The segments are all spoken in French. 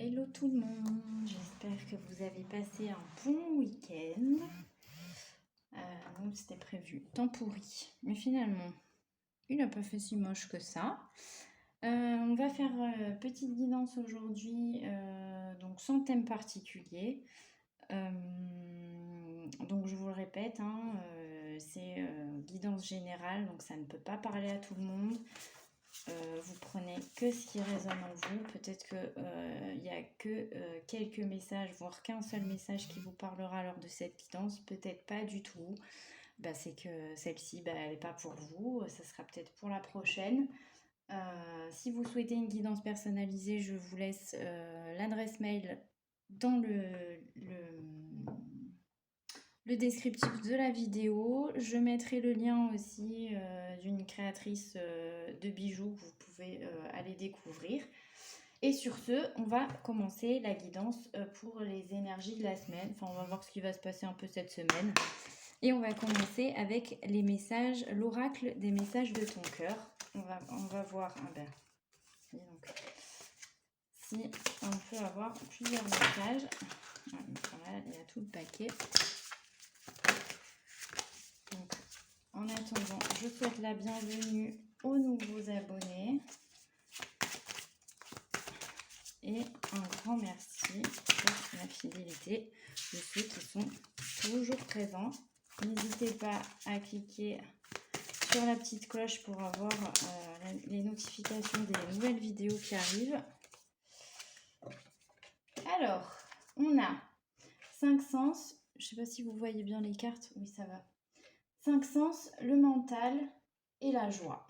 Hello tout le monde, j'espère que vous avez passé un bon week-end. Donc c'était prévu, temps pourri, mais finalement il n'a pas fait si moche que ça. On va faire petite guidance aujourd'hui, donc sans thème particulier. Donc je vous le répète, c'est guidance générale, donc ça ne peut pas parler à tout le monde. Vous prenez que ce qui résonne en vous. Peut-être qu'il n'y a que quelques messages, voire qu'un seul message qui vous parlera lors de cette guidance. Peut-être pas du tout. C'est que celle-ci, elle n'est pas pour vous. Ça sera peut-être pour la prochaine. Si vous souhaitez une guidance personnalisée, je vous laisse l'adresse mail dans le descriptif de la vidéo. Je mettrai le lien aussi d'une créatrice de bijoux que vous pouvez aller découvrir. Et sur ce, on va commencer la guidance pour les énergies de la semaine. Enfin, on va voir ce qui va se passer un peu cette semaine. Et on va commencer avec les messages, l'oracle des messages de ton cœur. On va voir donc, si on peut avoir plusieurs messages. Voilà, il y a tout le paquet. Donc, en attendant, je souhaite la bienvenue aux nouveaux abonnés. Et un grand merci pour la fidélité de ceux qui sont toujours présents. N'hésitez pas à cliquer sur la petite cloche pour avoir les notifications des nouvelles vidéos qui arrivent. Alors, on a 5 sens. Je ne sais pas si vous voyez bien les cartes. Oui, ça va. 5 sens, le mental et la joie.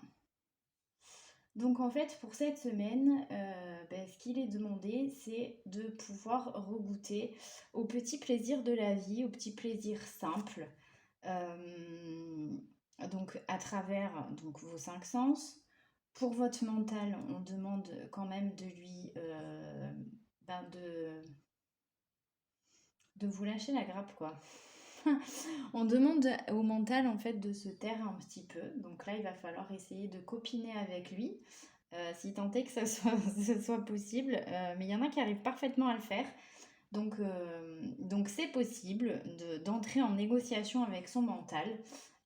Donc en fait, pour cette semaine, ce qu'il est demandé, c'est de pouvoir regoûter aux petits plaisirs de la vie, aux petits plaisirs simples. Donc à travers vos 5 sens. Pour votre mental, on demande quand même de lui de vous lâcher la grappe, quoi. On demande au mental en fait de se taire un petit peu. Donc là, il va falloir essayer de copiner avec lui, si tant est que ce soit possible. Mais il y en a qui arrivent parfaitement à le faire. Donc c'est possible d'entrer en négociation avec son mental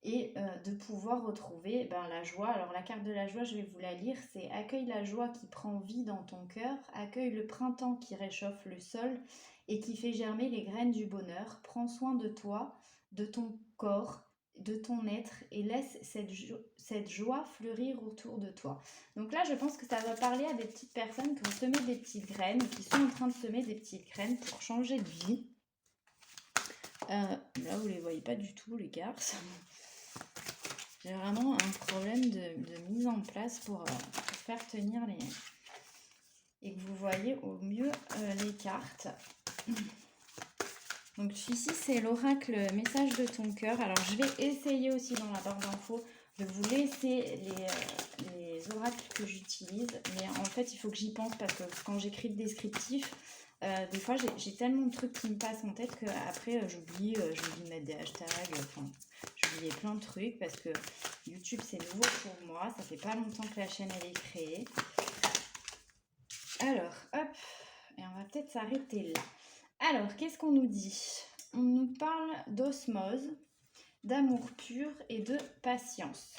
et de pouvoir retrouver la joie. Alors la carte de la joie, je vais vous la lire. C'est accueille la joie qui prend vie dans ton cœur, accueille le printemps qui réchauffe le sol et qui fait germer les graines du bonheur. Prends soin de toi, de ton corps, de ton être et laisse cette joie fleurir autour de toi. Donc là, je pense que ça va parler à des petites personnes qui ont semé des petites graines, qui sont en train de semer des petites graines pour changer de vie. Là, vous ne les voyez pas du tout, les cartes. J'ai vraiment un problème de mise en place pour faire tenir les... Et que vous voyez au mieux les cartes. Donc ici, c'est l'oracle message de ton cœur. Alors, je vais essayer aussi dans la barre d'infos de vous laisser les oracles que j'utilise. Mais en fait, il faut que j'y pense parce que quand j'écris le descriptif, des fois, j'ai tellement de trucs qui me passent en tête qu'après, j'oublie de mettre des hashtags. J'oubliais plein de trucs parce que YouTube, c'est nouveau pour moi. Ça fait pas longtemps que la chaîne, elle est créée. Alors, hop. Et on va peut-être s'arrêter là. Alors, qu'est-ce qu'on nous dit? On nous parle d'osmose, d'amour pur et de patience.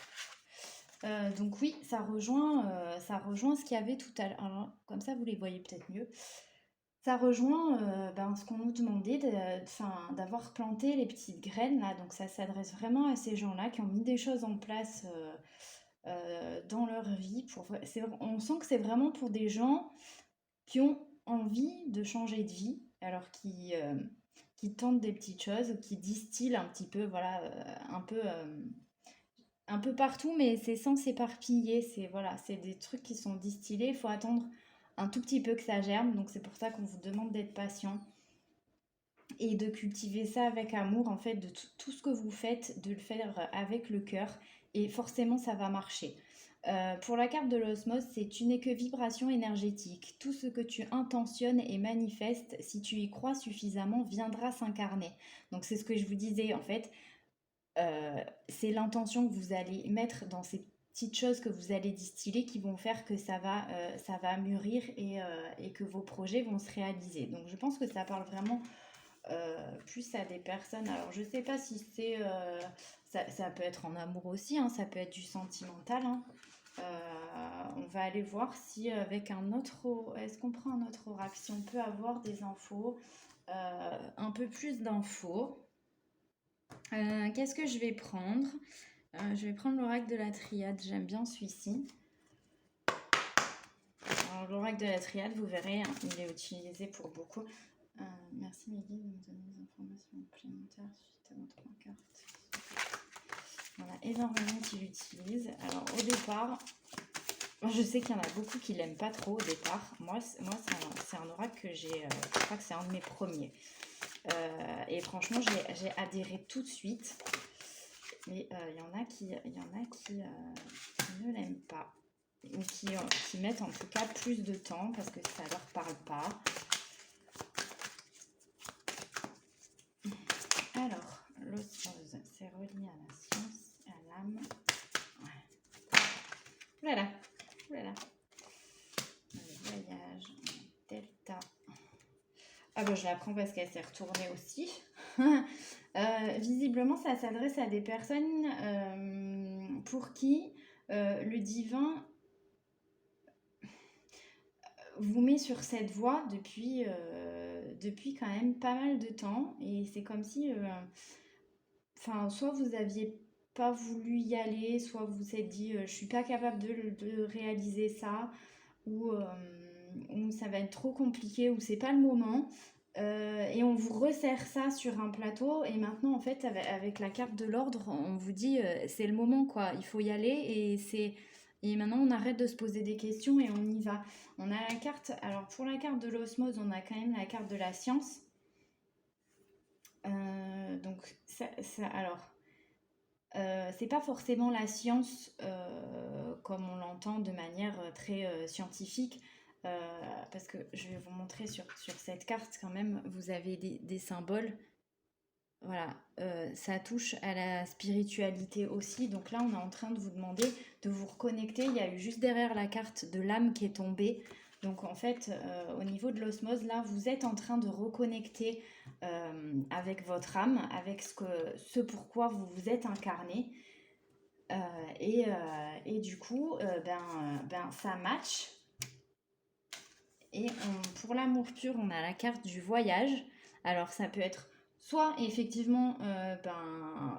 Donc oui, ça rejoint ce qu'il y avait tout à l'heure. Alors, comme ça, vous les voyez peut-être mieux. Ça rejoint ce qu'on nous demandait d'avoir planté les petites graines là. Donc ça s'adresse vraiment à ces gens-là qui ont mis des choses en place dans leur vie. On sent que c'est vraiment pour des gens qui ont envie de changer de vie, alors qui tentent des petites choses, qui distillent un petit peu, voilà, un peu partout, mais c'est sans s'éparpiller. C'est des trucs qui sont distillés. Il faut attendre un tout petit peu que ça germe, donc c'est pour ça qu'on vous demande d'être patient et de cultiver ça avec amour, en fait, de tout ce que vous faites, de le faire avec le cœur, et forcément ça va marcher. Pour la carte de l'osmose, c'est tu n'es que vibration énergétique. Tout ce que tu intentionnes et manifestes, si tu y crois suffisamment, viendra s'incarner. Donc c'est ce que je vous disais en fait. C'est l'intention que vous allez mettre dans ces petites choses que vous allez distiller qui vont faire que ça va mûrir et que vos projets vont se réaliser. Donc je pense que ça parle vraiment plus à des personnes. Alors je sais pas si c'est... ça peut être en amour aussi, hein, ça peut être du sentimental. Hein. On va aller voir si avec un autre... Est-ce qu'on prend un autre oracle? Si on peut avoir des infos, un peu plus d'infos. Qu'est-ce que je vais prendre? Je vais prendre l'oracle de la triade, j'aime bien celui-ci. Alors l'oracle de la triade, vous verrez, hein, il est utilisé pour beaucoup. Merci Meggy de me donner des informations complémentaires suite à vos 3 cartes. Il y en a énormément qui l'utilisent. Alors au départ, moi je sais qu'il y en a beaucoup qui l'aiment pas trop au départ. Moi c'est un oracle que j'ai, je crois que c'est un de mes premiers. Et franchement j'ai adhéré tout de suite. Mais il y en a qui ne l'aiment pas. Ou qui mettent en tout cas plus de temps parce que ça leur parle pas. Alors, l'osmose, c'est relié à la science, à l'âme. Ouais. Voilà, voilà. Le voyage, delta. Ah ben je la prends parce qu'elle s'est retournée aussi. Visiblement, ça s'adresse à des personnes pour qui le divin vous met sur cette voie depuis quand même pas mal de temps. Et c'est comme si, soit vous aviez pas voulu y aller, soit vous vous êtes dit je suis pas capable de réaliser ça, ou ça va être trop compliqué, ou c'est pas le moment. Et on vous resserre ça sur un plateau et maintenant en fait avec la carte de l'ordre on vous dit c'est le moment quoi, il faut y aller et maintenant on arrête de se poser des questions et on y va. On a la carte, alors pour la carte de l'osmose on a quand même la carte de la science. Donc alors c'est pas forcément la science comme on l'entend de manière très scientifique. Parce que je vais vous montrer sur cette carte quand même, vous avez des symboles. Voilà, ça touche à la spiritualité aussi. Donc là, on est en train de vous demander de vous reconnecter. Il y a eu juste derrière la carte de l'âme qui est tombée. Donc en fait, au niveau de l'osmose, là, vous êtes en train de reconnecter avec votre âme, avec ce pourquoi vous vous êtes incarné. Et du coup, ça match. Et pour l'amour pur, on a la carte du voyage. Alors ça peut être soit effectivement,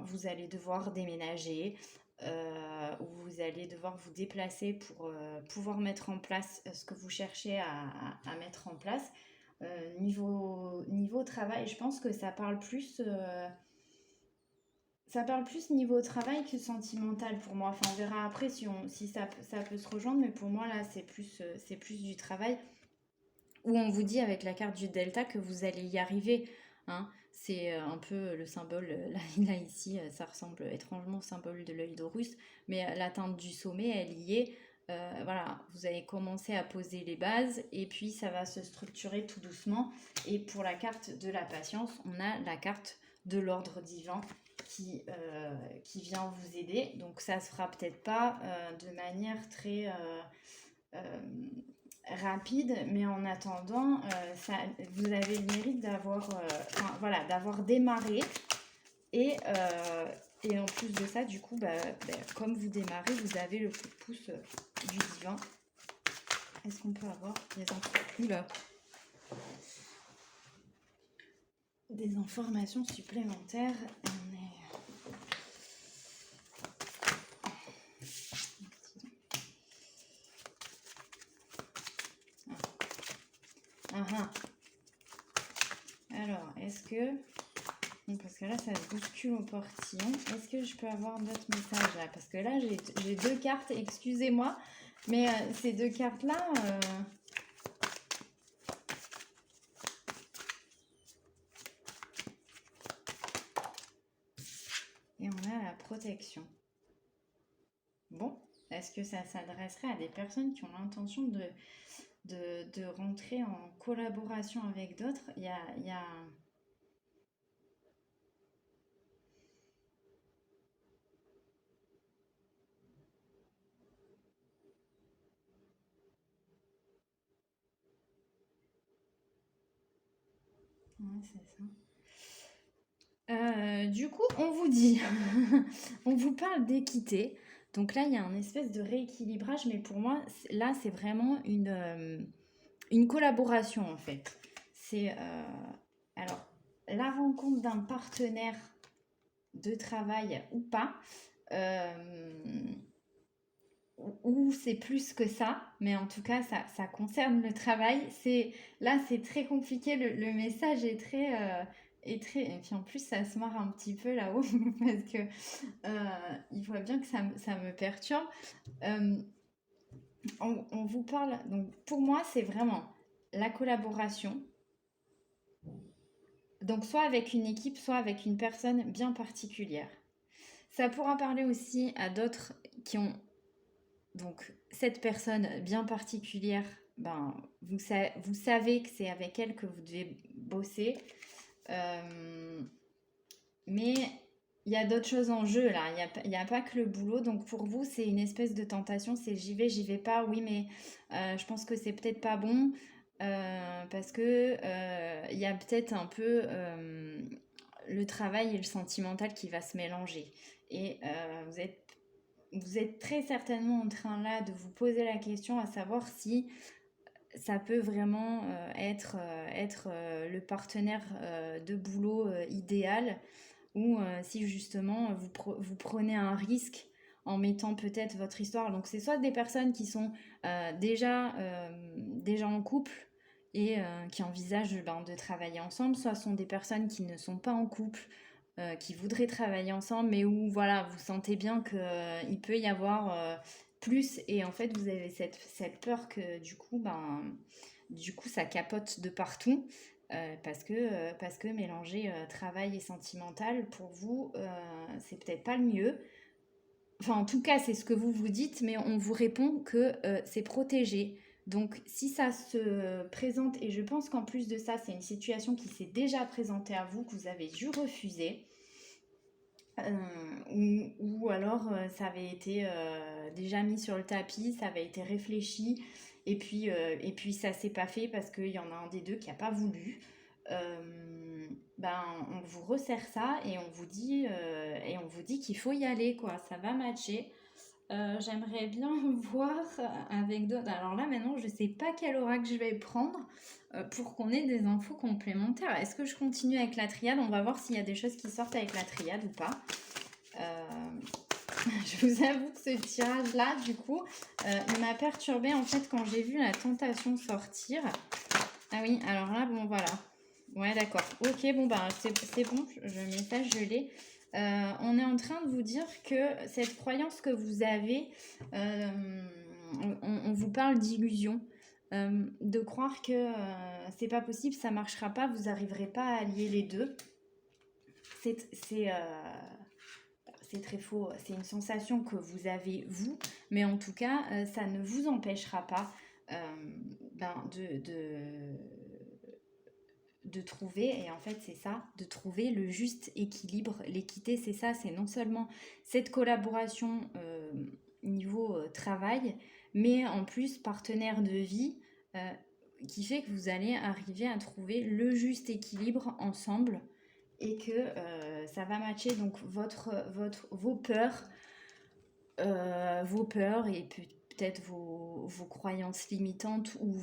vous allez devoir déménager, ou vous allez devoir vous déplacer pour pouvoir mettre en place ce que vous cherchez à mettre en place. Niveau travail, je pense que ça parle plus... ça parle plus niveau travail que sentimental pour moi. Enfin, on verra après si ça peut se rejoindre, mais pour moi, là, c'est plus du travail où on vous dit avec la carte du delta que vous allez y arriver. Hein. C'est un peu le symbole, là ici, ça ressemble étrangement au symbole de l'œil d'Horus, mais l'atteinte du sommet, elle y est. Voilà, vous allez commencer à poser les bases et puis ça va se structurer tout doucement. Et pour la carte de la patience, on a la carte de l'ordre divin qui vient vous aider. Donc ça se fera peut-être pas de manière très rapide, mais en attendant, vous avez le mérite d'avoir démarré et en plus de ça, du coup, comme vous démarrez, vous avez le coup de pouce du divin. Est-ce qu'on peut avoir des informations supplémentaires? Alors, est-ce que... Parce que là, ça se bouscule au portillon. Est-ce que je peux avoir d'autres messages là? Parce que là, j'ai 2 cartes, excusez-moi. Mais ces 2 cartes-là... Et on a la protection. Bon, est-ce que ça s'adresserait à des personnes qui ont l'intention de rentrer en collaboration avec d'autres? Il y a Ouais, c'est ça. Du coup, on vous dit, on vous parle d'équité. Donc là, il y a un espèce de rééquilibrage, mais pour moi, là, c'est vraiment une collaboration en fait. C'est alors la rencontre d'un partenaire de travail ou pas, euh, ou c'est plus que ça, mais en tout cas, ça concerne le travail. Là, c'est très compliqué. Le message est très. Et puis en plus, ça se marre un petit peu là-haut parce que il voit bien que ça me perturbe. Euh, on vous parle. Donc, pour moi, c'est vraiment la collaboration. Donc, soit avec une équipe, soit avec une personne bien particulière. Ça pourra parler aussi à d'autres qui ont donc cette personne bien particulière, ben, vous savez que c'est avec elle que vous devez bosser. Euh, mais il y a d'autres choses en jeu là, il y a pas que le boulot. Donc pour vous, c'est une espèce de tentation, c'est j'y vais pas, oui, mais je pense que c'est peut-être pas bon. Parce que il y a peut-être un peu le travail et le sentimental qui va se mélanger. Et vous êtes très certainement en train là de vous poser la question à savoir si ça peut vraiment être le partenaire de boulot idéal ou si justement vous prenez un risque en mettant peut-être votre histoire. Donc c'est soit des personnes qui sont déjà en couple et qui envisagent de travailler ensemble, soit sont des personnes qui ne sont pas en couple, qui voudraient travailler ensemble, mais où voilà, vous sentez bien qu'il peut y avoir plus, et en fait vous avez cette peur que du coup ça capote de partout. Parce que mélanger travail et sentimental, pour vous, c'est peut-être pas le mieux. Enfin, en tout cas, c'est ce que vous vous dites, mais on vous répond que c'est protégé. Donc, si ça se présente, et je pense qu'en plus de ça, c'est une situation qui s'est déjà présentée à vous, que vous avez dû refuser, ou alors ça avait été déjà mis sur le tapis, ça avait été réfléchi, et puis ça s'est pas fait parce qu'il y en a un des deux qui a pas voulu. Ben, on vous resserre ça et on vous dit qu'il faut y aller, quoi, ça va matcher. J'aimerais bien voir avec d'autres. Alors là, maintenant, je sais pas quel oracle je vais prendre pour qu'on ait des infos complémentaires. Est-ce que je continue avec la triade? On va voir s'il y a des choses qui sortent avec la triade ou pas. Je vous avoue que ce tirage-là, du coup, il m'a perturbée en fait quand j'ai vu la tentation sortir. Ah oui, alors là, bon, voilà. Ouais, d'accord. Ok, bon, bah, c'est bon, le message, je l'ai. On est en train de vous dire que cette croyance que vous avez, on vous parle d'illusion. De croire que c'est pas possible, ça marchera pas, vous n'arriverez pas à allier les deux. C'est c'est très faux, c'est une sensation que vous avez vous, mais en tout cas, ça ne vous empêchera pas euh, ben, de trouver, et en fait c'est ça, de trouver le juste équilibre. L'équité, c'est ça, c'est non seulement cette collaboration niveau travail, mais en plus partenaire de vie, euh, qui fait que vous allez arriver à trouver le juste équilibre ensemble et que ça va matcher donc vos peurs et peut-être vos croyances limitantes ou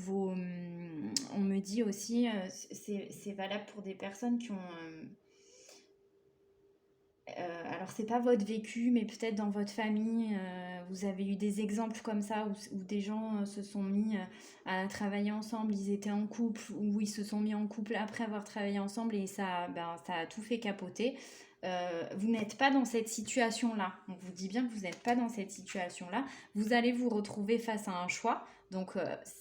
on me dit aussi, c'est valable pour des personnes qui ont alors c'est pas votre vécu, mais peut-être dans votre famille, vous avez eu des exemples comme ça où des gens se sont mis à travailler ensemble, ils étaient en couple, ou ils se sont mis en couple après avoir travaillé ensemble et ça a tout fait capoter. Vous n'êtes pas dans cette situation-là. On vous dit bien que vous n'êtes pas dans cette situation-là. Vous allez vous retrouver face à un choix. Donc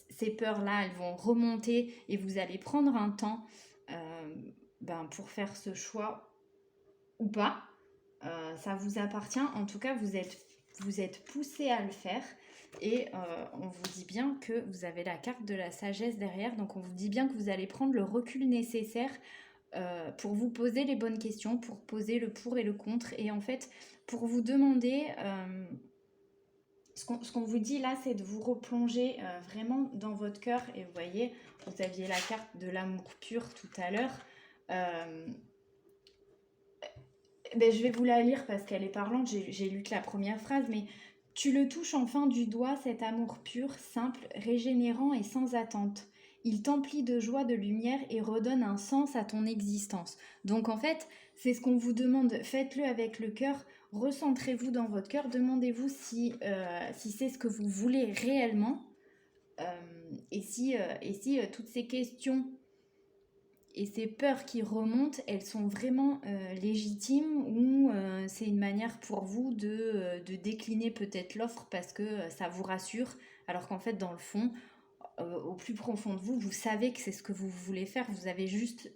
ces peurs-là, elles vont remonter et vous allez prendre un temps pour faire ce choix ou pas. Ça vous appartient. En tout cas, vous êtes poussé à le faire. Et on vous dit bien que vous avez la carte de la sagesse derrière. Donc on vous dit bien que vous allez prendre le recul nécessaire pour vous poser les bonnes questions, pour poser le pour et le contre. Et en fait, pour vous demander... ce qu'on vous dit là, c'est de vous replonger vraiment dans votre cœur. Et vous voyez, vous aviez la carte de l'amour pur tout à l'heure. Euh, Ben, je vais vous la lire parce qu'elle est parlante, j'ai lu que la première phrase, mais tu le touches enfin du doigt, cet amour pur, simple, régénérant et sans attente. Il t'emplit de joie, de lumière et redonne un sens à ton existence. Donc en fait, c'est ce qu'on vous demande, faites-le avec le cœur, recentrez-vous dans votre cœur, demandez-vous si c'est ce que vous voulez réellement, et si toutes ces questions et ces peurs qui remontent, elles sont vraiment légitimes ou c'est une manière pour vous de décliner peut-être l'offre parce que ça vous rassure, alors qu'en fait, dans le fond, au plus profond de vous, vous savez que c'est ce que vous voulez faire. Vous avez juste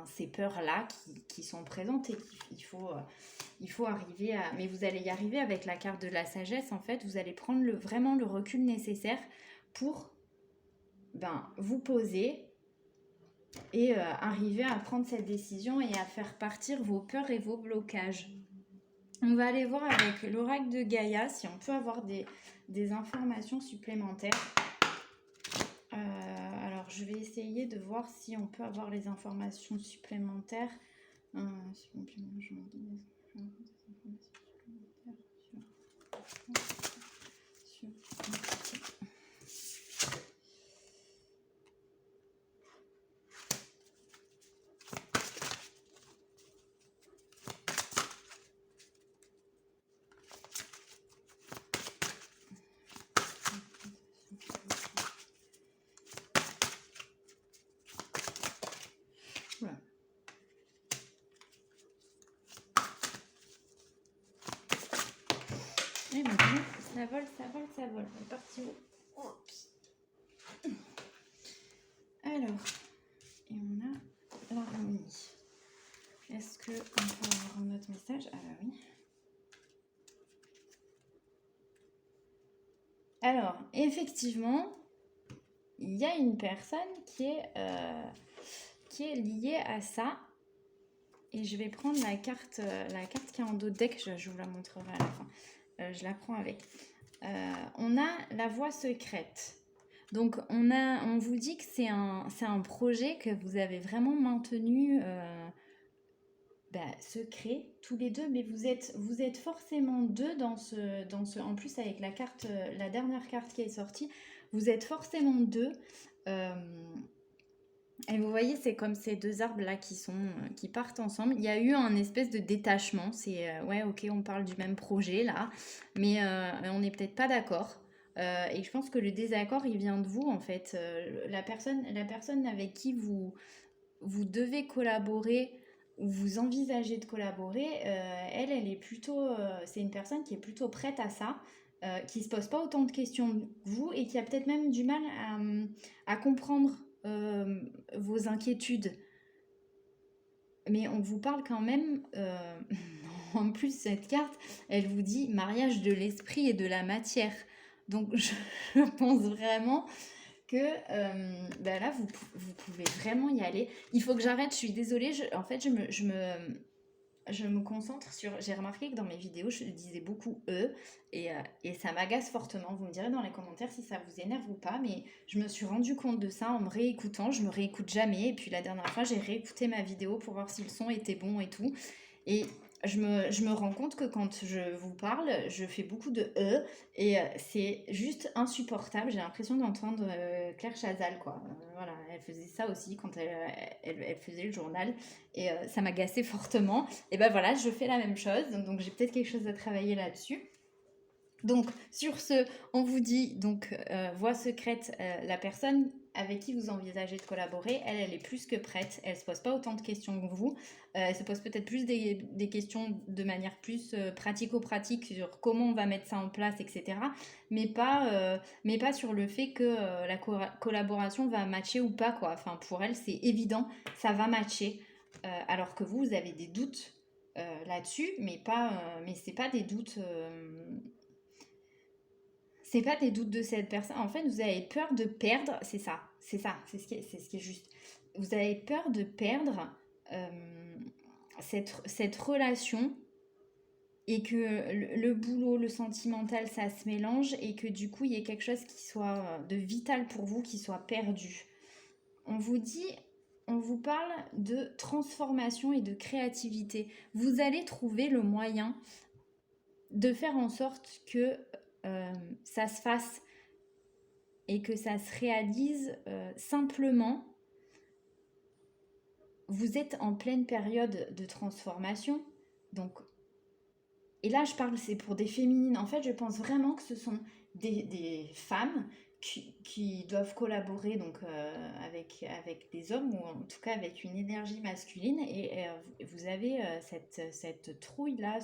ces peurs-là qui sont présentes et il faut arriver à... Mais vous allez y arriver avec la carte de la sagesse, en fait. Vous allez prendre vraiment le recul nécessaire pour vous poser et arriver à prendre cette décision et à faire partir vos peurs et vos blocages. On va aller voir avec l'oracle de Gaïa si on peut avoir des informations supplémentaires. Alors, je vais essayer de voir si on peut avoir les informations supplémentaires. Voilà. Et maintenant, ça vole, ça vole, ça vole. On est parti où? Alors, et on a l'harmonie. Est-ce qu'on peut avoir un autre message? Ah bah oui. Alors, effectivement, il y a une personne qui est liée à ça. Et je vais prendre la carte qui est en dos de deck, je vous la montrerai à la fin. Je la prends avec. On a la voie secrète. Donc, on vous dit que c'est un projet que vous avez vraiment maintenu secret, tous les deux, mais vous êtes forcément deux dans ce. En plus, avec la carte, la dernière carte qui est sortie, vous êtes forcément deux. Et vous voyez, c'est comme ces deux arbres là qui partent ensemble. Il y a eu un espèce de détachement. C'est ouais, ok, on parle du même projet là, mais on n'est peut-être pas d'accord. Et je pense que le désaccord, il vient de vous en fait. La personne avec qui vous devez collaborer ou vous envisagez de collaborer, elle est plutôt, c'est une personne qui est plutôt prête à ça. Qui se pose pas autant de questions que vous et qui a peut-être même du mal à comprendre vos inquiétudes. Mais on vous parle quand même, en plus cette carte, elle vous dit mariage de l'esprit et de la matière. Donc je pense vraiment que là, vous pouvez vraiment y aller. Il faut que j'arrête, je suis désolée, en fait, je me concentre sur... J'ai remarqué que dans mes vidéos, je disais beaucoup E et ça m'agace fortement. Vous me direz dans les commentaires si ça vous énerve ou pas, mais je me suis rendu compte de ça en me réécoutant. Je me réécoute jamais. Et puis la dernière fois, j'ai réécouté ma vidéo pour voir si le son était bon et tout. Et je me rends compte que quand je vous parle, je fais beaucoup de E et c'est juste insupportable. J'ai l'impression d'entendre Claire Chazal, quoi. Voilà, elle faisait ça aussi quand elle faisait le journal et ça m'agaçait fortement. Et ben voilà, je fais la même chose, donc j'ai peut-être quelque chose à travailler là-dessus. Donc, sur ce, on vous dit, donc, voie secrète, la personne avec qui vous envisagez de collaborer, elle est plus que prête. Elle ne se pose pas autant de questions que vous. Elle se pose peut-être plus des questions de manière plus pratico-pratique sur comment on va mettre ça en place, etc. Mais pas sur le fait que la collaboration va matcher ou pas, quoi. Enfin, pour elle, c'est évident, ça va matcher. Alors que vous avez des doutes là-dessus, mais c'est pas des doutes... c'est pas des doutes de cette personne. En fait, vous avez peur de perdre. C'est ça. C'est ce qui est juste. Vous avez peur de perdre cette relation et que le boulot, le sentimental, ça se mélange et que du coup, il y ait quelque chose qui soit de vital pour vous, qui soit perdu. On vous dit on vous parle de transformation et de créativité. Vous allez trouver le moyen de faire en sorte que ça se fasse et que ça se réalise simplement. Vous êtes en pleine période de transformation, donc, et là je parle, c'est pour des féminines, en fait je pense vraiment que ce sont des femmes qui doivent collaborer donc avec des hommes, ou en tout cas avec une énergie masculine, et vous avez cette trouille là,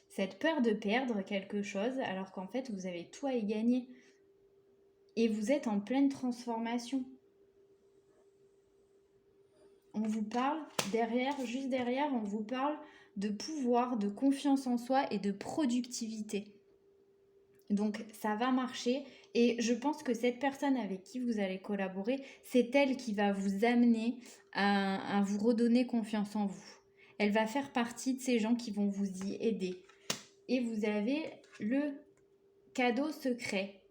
cette peur de perdre quelque chose, alors qu'en fait vous avez tout à y gagner, et vous êtes en pleine transformation. On vous parle juste derrière, on vous parle de pouvoir, de confiance en soi et de productivité. Donc ça va marcher, et je pense que cette personne avec qui vous allez collaborer, c'est elle qui va vous amener à vous redonner confiance en vous. Elle va faire partie de ces gens qui vont vous y aider. Et vous avez le cadeau secret,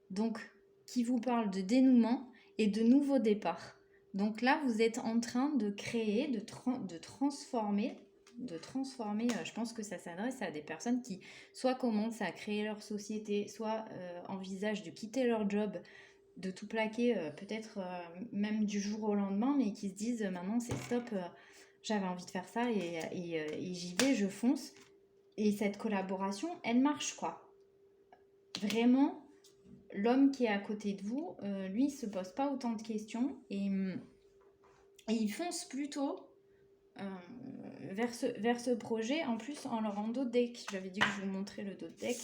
donc qui vous parle de dénouement et de nouveau départ. Donc là, vous êtes en train de créer, de transformer. Je pense que ça s'adresse à des personnes qui soit commencent à créer leur société, soit envisagent de quitter leur job, de tout plaquer, peut-être même du jour au lendemain, mais qui se disent maintenant c'est stop, j'avais envie de faire ça, et j'y vais, je fonce. Et cette collaboration, elle marche quoi. Vraiment, l'homme qui est à côté de vous, lui, il se pose pas autant de questions, et il fonce plutôt vers ce projet. En plus, en leur en dos de deck, j'avais dit que je vous montrais le dos de deck.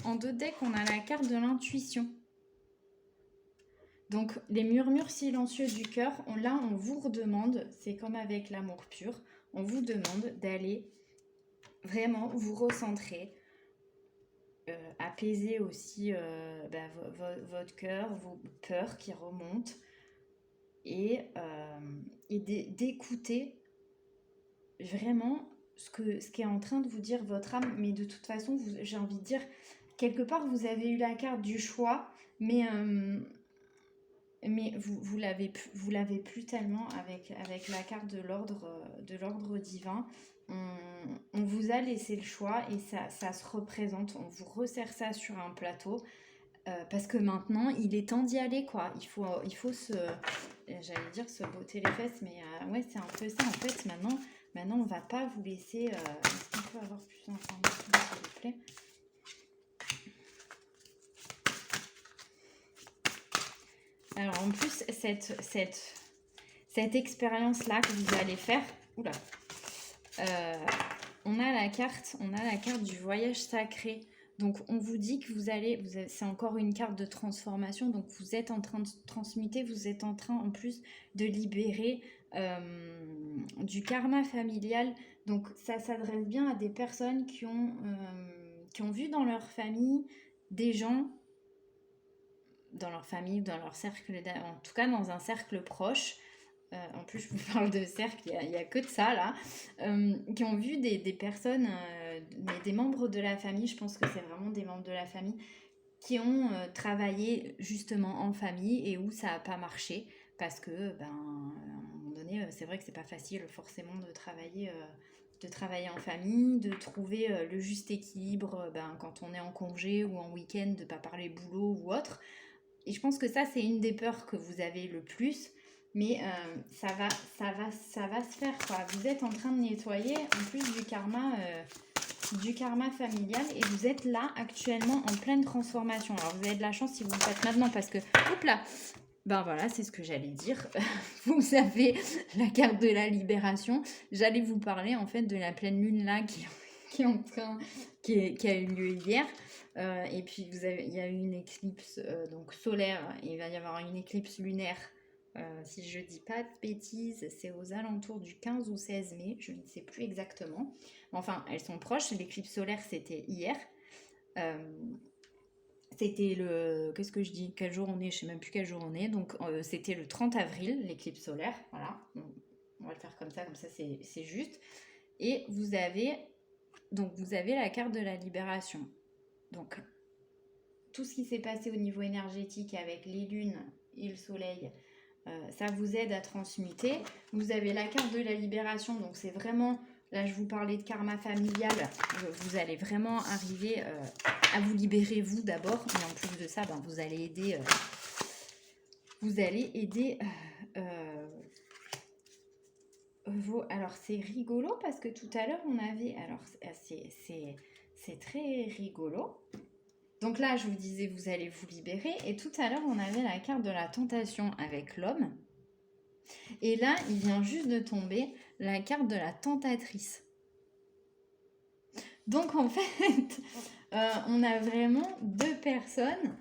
En dos de deck, on a la carte de l'intuition. Donc, les murmures silencieux du cœur, là, on vous redemande, c'est comme avec l'amour pur, on vous demande d'aller vraiment vous recentrer, apaiser aussi votre cœur, vos peurs qui remontent, et d'écouter vraiment ce qui est en train de vous dire votre âme. Mais de toute façon, j'ai envie de dire, quelque part, vous avez eu la carte du choix, mais vous l'avez plus tellement avec la carte de l'ordre divin. On vous a laissé le choix, et ça se représente. On vous resserre ça sur un plateau, parce que maintenant, il est temps d'y aller, quoi. Il faut j'allais dire se botter les fesses, mais ouais, c'est un peu ça, en fait. Maintenant, on va pas vous laisser... Est-ce qu'on peut avoir plus d'informations, s'il vous plaît ? Alors, en plus, cette expérience-là que vous allez faire... Oula, on a la carte du voyage sacré. Donc, on vous dit que c'est encore une carte de transformation. Donc, vous êtes en train de transmuter, vous êtes en train, en plus, de libérer du karma familial. Donc, ça s'adresse bien à des personnes qui ont vu dans leur famille des gens, dans leur famille, dans leur cercle, en tout cas dans un cercle proche. En plus, je vous parle de cercle, il n'y a que de ça là, qui ont vu des personnes, des membres de la famille, je pense que c'est vraiment des membres de la famille, qui ont travaillé justement en famille, et où ça n'a pas marché, parce que, à un moment donné, c'est vrai que c'est pas facile forcément de travailler en famille, de trouver le juste équilibre quand on est en congé ou en week-end, de ne pas parler boulot ou autre. Et je pense que ça, c'est une des peurs que vous avez le plus. Mais ça va se faire, quoi. Vous êtes en train de nettoyer, en plus du karma familial, et vous êtes là actuellement en pleine transformation. Alors vous avez de la chance si vous le faites maintenant, parce que, hop là, ben voilà, c'est ce que j'allais dire. Vous avez la carte de la libération. J'allais vous parler en fait de la pleine lune là qui a eu lieu hier. Et puis il y a eu une éclipse donc solaire. Il va y avoir une éclipse lunaire. Si je dis pas de bêtises, c'est aux alentours du 15 ou 16 mai, je ne sais plus exactement. Enfin, elles sont proches. L'éclipse solaire, c'était hier. C'était qu'est-ce que je dis? Quel jour on est? Je sais même plus quel jour on est. Donc, c'était le 30 avril, l'éclipse solaire. Voilà. On va le faire comme ça c'est juste. Et vous avez la carte de la libération. Donc, tout ce qui s'est passé au niveau énergétique avec les lunes et le soleil, ça vous aide à transmuter. Vous avez la carte de la libération, donc c'est vraiment, là je vous parlais de karma familial, vous allez vraiment arriver à vous libérer vous d'abord, mais en plus de ça, ben, vous allez aider, alors c'est rigolo parce que tout à l'heure on avait, alors c'est très rigolo. Donc là, je vous disais, vous allez vous libérer. Et tout à l'heure, on avait la carte de la tentation avec l'homme. Et là, il vient juste de tomber la carte de la tentatrice. Donc en fait, on a vraiment deux personnes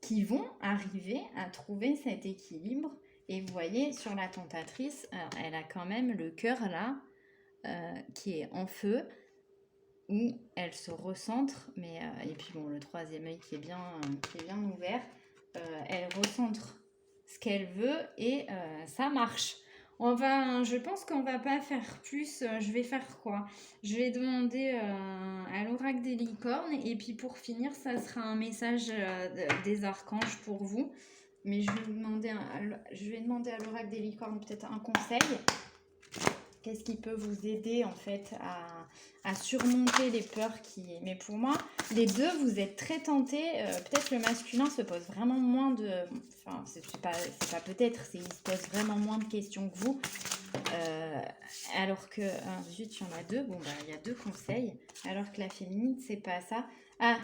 qui vont arriver à trouver cet équilibre. Et vous voyez, sur la tentatrice, elle a quand même le cœur là, qui est en feu, où elle se recentre, mais et puis bon, le troisième œil qui est bien ouvert, elle recentre ce qu'elle veut et ça marche. Je pense qu'on va pas faire plus. Je vais faire quoi? Je vais demander à l'oracle des licornes et puis pour finir, ça sera un message des archanges pour vous. Mais je vais demander à l'oracle des licornes peut-être un conseil. Qu'est-ce qui peut vous aider en fait à surmonter les peurs qui... Mais pour moi, les deux, vous êtes très tentés. Peut-être le masculin se pose vraiment moins de... Enfin, c'est pas peut-être, il se pose vraiment moins de questions que vous. Alors que... zut, il y en a deux. Bon, bah, il y a deux conseils. Alors que la féminine, c'est pas ça. Ah,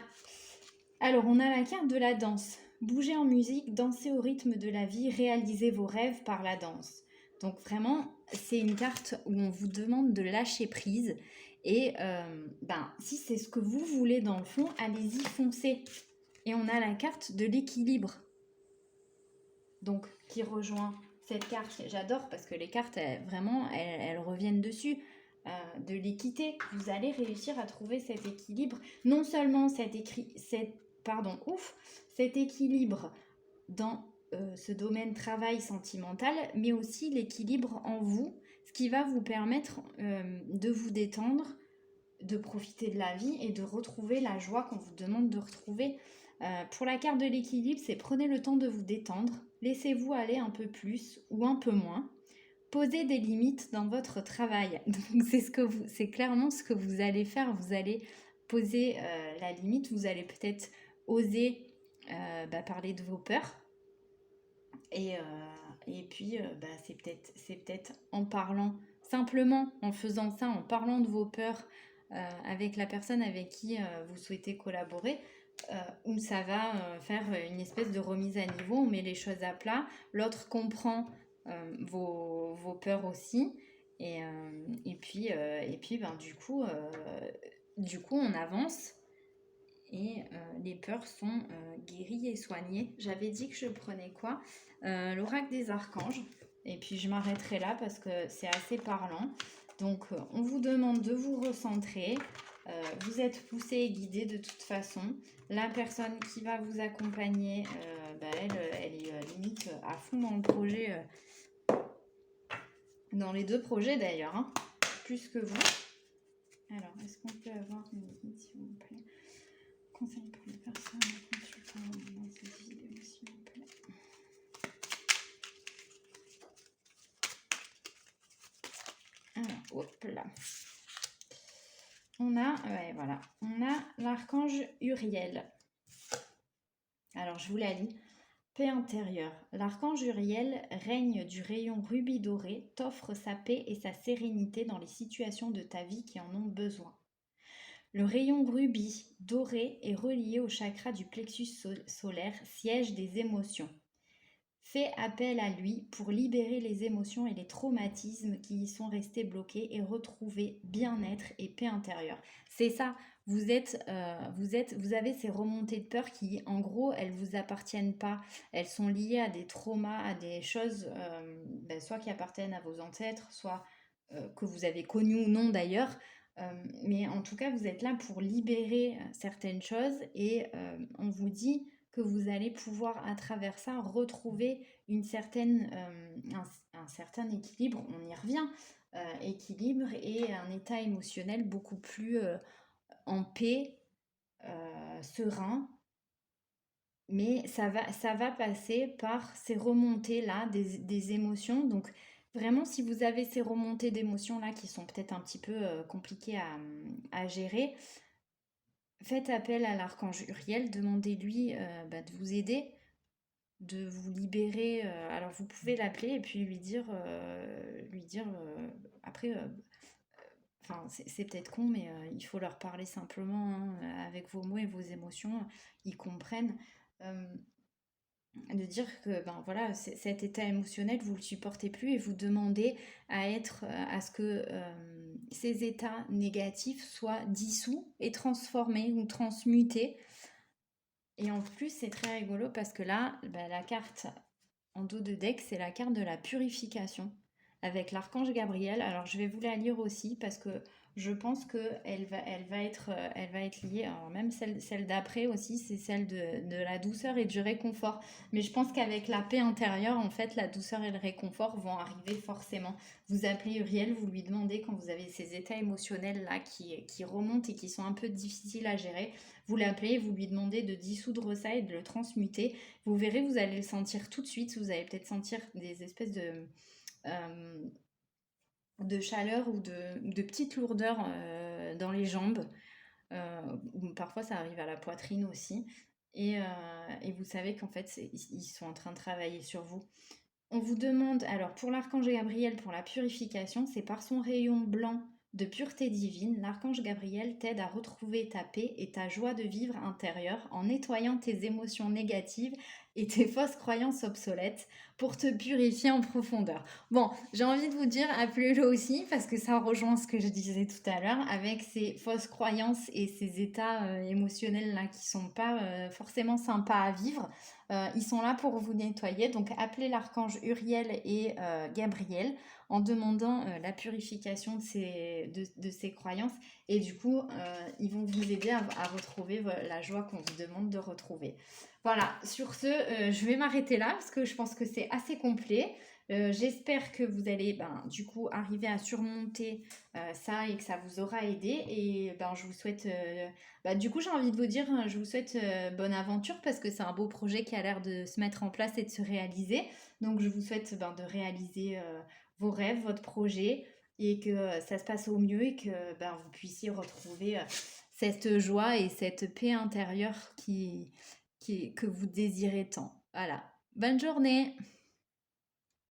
alors on a la carte de la danse. Bougez en musique, dansez au rythme de la vie, réalisez vos rêves par la danse. Donc vraiment, c'est une carte où on vous demande de lâcher prise. Et si c'est ce que vous voulez dans le fond, allez-y, foncez. Et on a la carte de l'équilibre. Donc, qui rejoint cette carte. J'adore parce que les cartes, elles reviennent dessus. De l'équité. Vous allez réussir à trouver cet équilibre. Non seulement cet équilibre dans ce domaine travail sentimental, mais aussi l'équilibre en vous, ce qui va vous permettre de vous détendre, de profiter de la vie et de retrouver la joie qu'on vous demande de retrouver. Pour la carte de l'équilibre, c'est prenez le temps de vous détendre, laissez-vous aller un peu plus ou un peu moins, posez des limites dans votre travail. Donc c'est clairement ce que vous allez faire, vous allez poser la limite, vous allez peut-être oser parler de vos peurs. Et puis, c'est peut-être en parlant, simplement en faisant ça, en parlant de vos peurs avec la personne avec qui vous souhaitez collaborer, où ça va faire une espèce de remise à niveau, on met les choses à plat, l'autre comprend vos peurs aussi, et puis, du coup, on avance. Et les peurs sont guéries et soignées. J'avais dit que je prenais quoi? L'oracle des archanges. Et puis je m'arrêterai là parce que c'est assez parlant. Donc on vous demande de vous recentrer. Vous êtes poussé et guidé de toute façon. La personne qui va vous accompagner, elle est limite à fond dans le projet. Dans les deux projets d'ailleurs. Hein, plus que vous. Alors, est-ce qu'on peut avoir une guide s'il vous plaît? Conseil pour les personnes consultant dans cette vidéo, s'il vous plaît. Alors, hop là. On a l'archange Uriel. Alors, je vous la lis. Paix intérieure. L'archange Uriel, règne du rayon rubis doré, t'offre sa paix et sa sérénité dans les situations de ta vie qui en ont besoin. Le rayon rubis doré est relié au chakra du plexus solaire, siège des émotions. Fais appel à lui pour libérer les émotions et les traumatismes qui y sont restés bloqués et retrouver bien-être et paix intérieure. C'est ça, vous avez ces remontées de peur qui, en gros, elles vous appartiennent pas. Elles sont liées à des traumas, à des choses, soit qui appartiennent à vos ancêtres, soit que vous avez connues ou non d'ailleurs. Mais en tout cas, vous êtes là pour libérer certaines choses et on vous dit que vous allez pouvoir à travers ça retrouver un certain équilibre, on y revient, équilibre et un état émotionnel beaucoup plus en paix, serein, mais ça va passer par ces remontées-là des émotions. Donc, vraiment, si vous avez ces remontées d'émotions-là qui sont peut-être un petit peu compliquées à gérer, faites appel à l'archange Uriel, demandez-lui de vous aider, de vous libérer. Alors, vous pouvez l'appeler et puis lui dire après, enfin, c'est peut-être con, mais il faut leur parler simplement hein, avec vos mots et vos émotions. Ils comprennent. Euh, de dire que ben voilà, cet état émotionnel, vous le supportez plus et vous demandez à ce que ces états négatifs soient dissous et transformés ou transmutés. Et en plus, c'est très rigolo parce que là, ben, la carte en dos de deck, c'est la carte de la purification avec l'archange Gabriel. Alors, je vais vous la lire aussi parce que je pense elle va être liée. Alors, même celle d'après aussi, c'est celle de la douceur et du réconfort. Mais je pense qu'avec la paix intérieure, en fait, la douceur et le réconfort vont arriver forcément. Vous appelez Uriel, vous lui demandez quand vous avez ces états émotionnels là qui remontent et qui sont un peu difficiles à gérer. Vous l'appelez, vous lui demandez de dissoudre ça et de le transmuter. Vous verrez, vous allez le sentir tout de suite. Vous allez peut-être sentir des espèces euh, de chaleur ou de petites lourdeurs dans les jambes. Ou parfois, ça arrive à la poitrine aussi. Et vous savez qu'en fait, ils sont en train de travailler sur vous. On vous demande, alors pour l'archange Gabriel, pour la purification, c'est par son rayon blanc de pureté divine, l'archange Gabriel t'aide à retrouver ta paix et ta joie de vivre intérieure en nettoyant tes émotions négatives et tes fausses croyances obsolètes pour te purifier en profondeur. Bon, j'ai envie de vous dire, appelez-le aussi parce que ça rejoint ce que je disais tout à l'heure avec ces fausses croyances et ces états émotionnels là qui sont pas forcément sympas à vivre. Ils sont là pour vous nettoyer. Donc appelez l'archange Uriel et Gabriel en demandant la purification de ces croyances. Et du coup, ils vont vous aider à retrouver la joie qu'on vous demande de retrouver. Voilà, sur ce, je vais m'arrêter là parce que je pense que c'est assez complet. J'espère que vous allez du coup arriver à surmonter ça et que ça vous aura aidé. Et je vous souhaite du coup, j'ai envie de vous dire, je vous souhaite bonne aventure parce que c'est un beau projet qui a l'air de se mettre en place et de se réaliser. Donc, je vous souhaite de réaliser vos rêves, votre projet et que ça se passe au mieux et que vous puissiez retrouver cette joie et cette paix intérieure que vous désirez tant. Voilà. Bonne journée!